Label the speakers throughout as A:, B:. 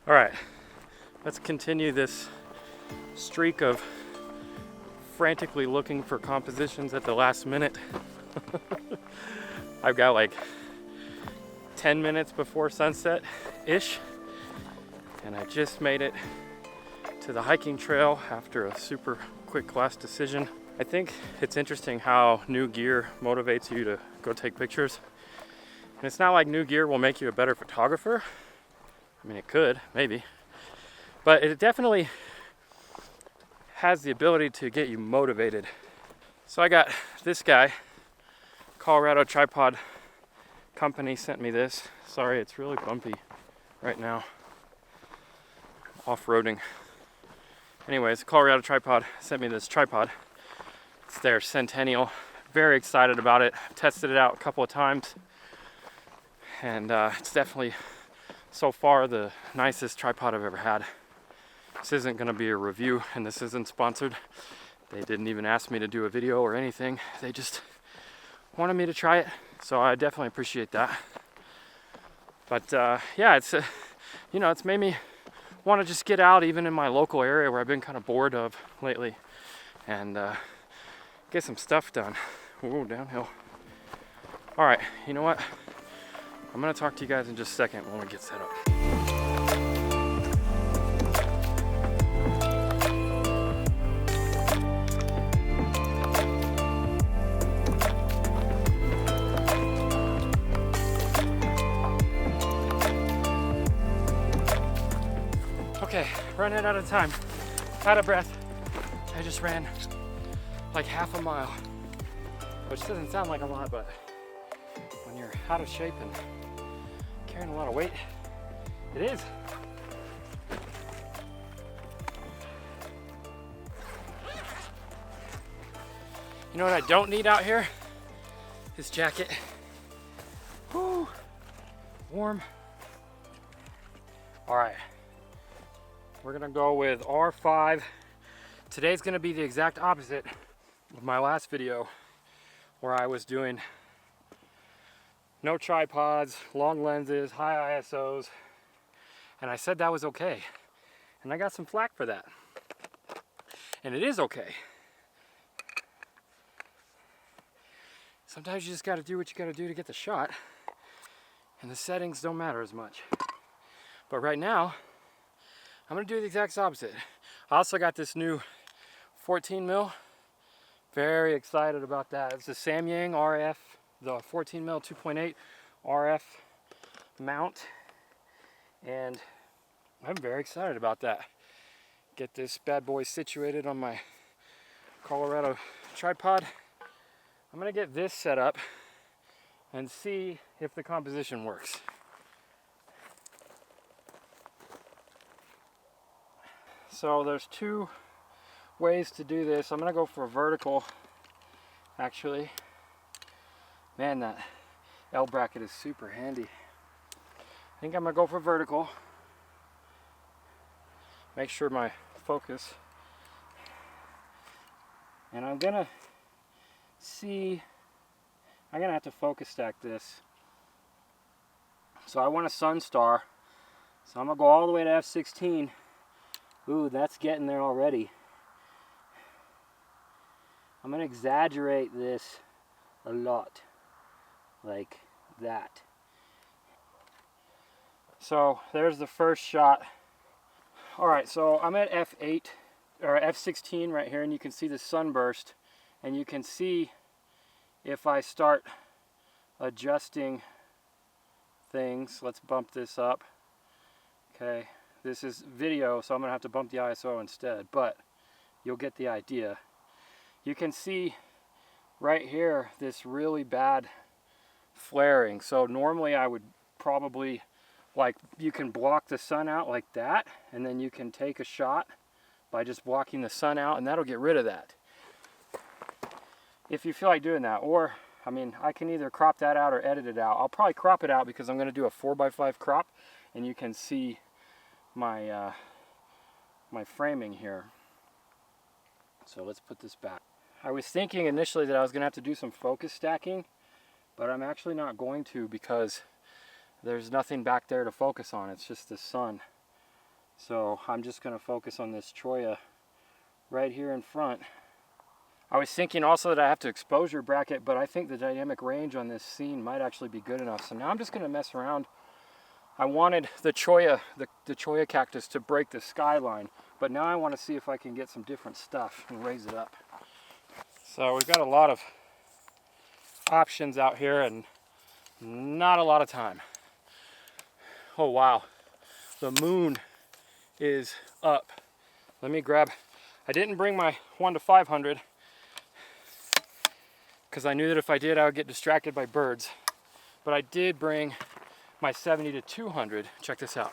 A: All right, let's continue this streak of frantically looking for compositions at the last minute. I've got like 10 minutes before sunset-ish, and I just made it to the hiking trail after a super quick last decision. I think it's interesting how new gear motivates you to go take pictures. And it's not like new gear will make you a better photographer. I mean, it could, maybe. But it definitely has the ability to get you motivated. So I got this guy, Colorado Tripod Company sent me this. Sorry, it's really bumpy right now. Off-roading. Anyways, Colorado Tripod sent me this tripod. It's their Centennial. Very excited about it. I've tested it out a couple of times. And it's definitely, so far, the nicest tripod I've ever had. This isn't going to be a review, and this isn't sponsored. They didn't even ask me to do a video or anything. They just wanted me to try it, so I definitely appreciate that. But yeah, it's it's made me want to just get out, even in my local area where I've been kind of bored of lately, and get some stuff done. Whoa, downhill. All right, you know what? I'm gonna talk to you guys in just a second when we get set up. Okay, running out of time, out of breath. I just ran like half a mile, which doesn't sound like a lot, but when you're out of shape and carrying a lot of weight, it is. You know what I don't need out here? This jacket. Woo, warm. All right, we're gonna go with R5. Today's gonna be the exact opposite of my last video where I was doing no tripods, long lenses, high ISOs, and I said that was okay. And I got some flack for that. And it is okay. Sometimes you just gotta do what you gotta do to get the shot, and the settings don't matter as much. But right now, I'm gonna do the exact opposite. I also got this new 14mm. Very excited about that. It's a SAMYANG RF, the 14mm 2.8 RF mount, and I'm very excited about that. Get this bad boy situated on my Colorado tripod. I'm gonna get this set up and see if the composition works. So there's two ways to do this. I'm gonna go for a vertical, actually. Man, that L bracket is super handy. I think I'm gonna go for vertical. Make sure my focus. And I'm gonna have to focus stack this. So I want a sun star. So I'm gonna go all the way to f/16. Ooh, that's getting there already. I'm gonna exaggerate this a lot, like that. So there's the first shot. All right, so I'm at f8 or f/16 right here, and you can see the sunburst, and you can see if I start adjusting things. Let's bump this up. Okay, this is video, so I'm gonna have to bump the ISO instead, but you'll get the idea. You can see right here this really bad flaring. So normally I would probably, like, you can block the sun out like that, and then you can take a shot by just blocking the sun out, and that'll get rid of that. If you feel like doing that, or I mean, I can either crop that out or edit it out. I'll probably crop it out because I'm going to do a 4x5 crop, and you can see my my framing here. So let's put this back. I was thinking initially that I was going to have to do some focus stacking, but I'm actually not going to because there's nothing back there to focus on. It's just the sun. So I'm just going to focus on this cholla right here in front. I was thinking also that I have to exposure bracket, but I think the dynamic range on this scene might actually be good enough. So now I'm just going to mess around. I wanted the cholla, the cholla cactus to break the skyline, but now I want to see if I can get some different stuff and raise it up. So we've got a lot of options out here and not a lot of time. Oh wow, the moon is up. Let me grab, I didn't bring my 1 to 500 because I knew that if I did I would get distracted by birds, but I did bring my 70 to 200. Check this out.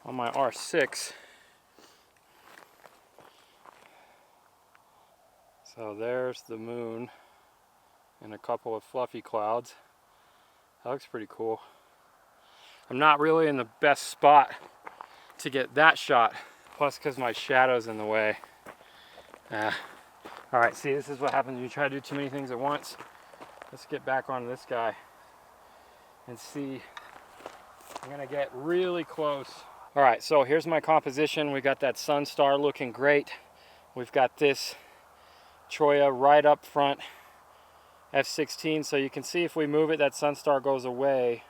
A: On my R6. So there's the moon and a couple of fluffy clouds. That looks pretty cool. I'm not really in the best spot to get that shot, plus because my shadow's in the way. Alright, see, this is what happens when you try to do too many things at once. Let's get back onto this guy and see. I'm gonna get really close. Alright, so here's my composition. We got that sun star looking great. We've got this cholla right up front, F16, so you can see if we move it, that sun star goes away.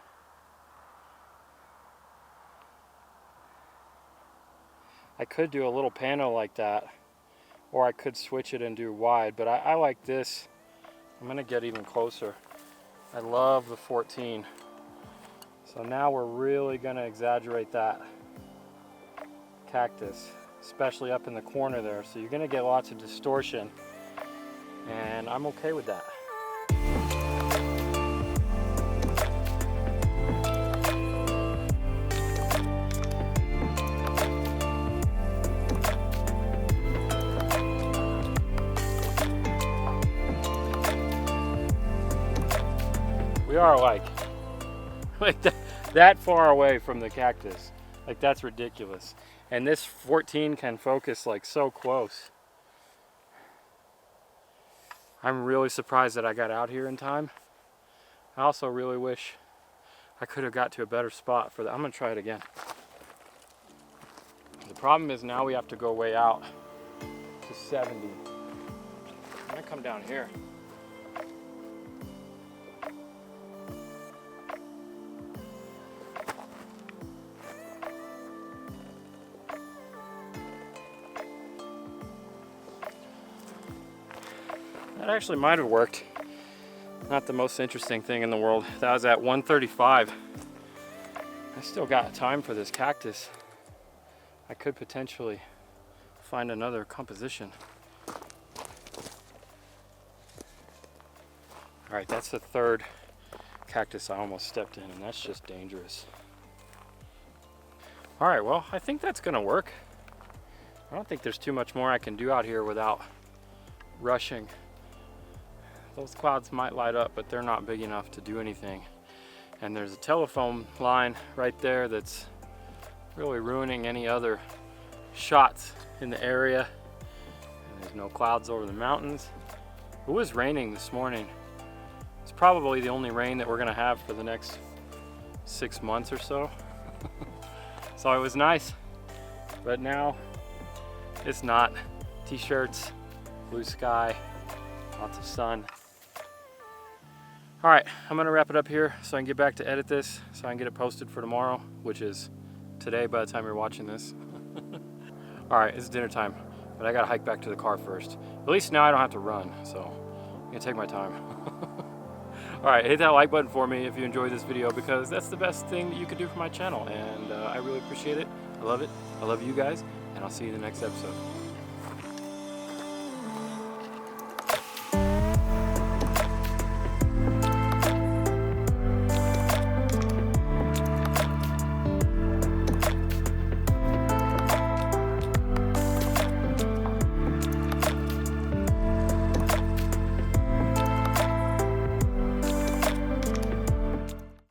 A: I could do a little pano like that, or I could switch it and do wide, but I like this. I'm gonna get even closer. I love the 14. So now we're really gonna exaggerate that cactus, especially up in the corner there. So you're gonna get lots of distortion, and I'm okay with that. We are like that far away from the cactus. Like, that's ridiculous. And this 14 can focus like so close. I'm really surprised that I got out here in time. I also really wish I could have got to a better spot for that. I'm gonna try it again. The problem is now we have to go way out to 70. I'm gonna come down here. That actually might have worked. Not the most interesting thing in the world. That was at 135. I still got time for this cactus. I could potentially find another composition. All right, that's the third cactus I almost stepped in, and that's just dangerous. All right, well, I think that's gonna work. I don't think there's too much more I can do out here without rushing. Those clouds might light up, but they're not big enough to do anything. And there's a telephone line right there that's really ruining any other shots in the area. And there's no clouds over the mountains. It was raining this morning. It's probably the only rain that we're gonna have for the next 6 months or so. So it was nice, but now it's not. T-shirts, blue sky, lots of sun. All right, I'm gonna wrap it up here so I can get back to edit this, so I can get it posted for tomorrow, which is today by the time you're watching this. All right, it's dinner time, but I gotta hike back to the car first. At least now I don't have to run, so I'm gonna take my time. All right, hit that like button for me if you enjoyed this video, because that's the best thing that you could do for my channel, and I really appreciate it. I love it. I love you guys, and I'll see you in the next episode.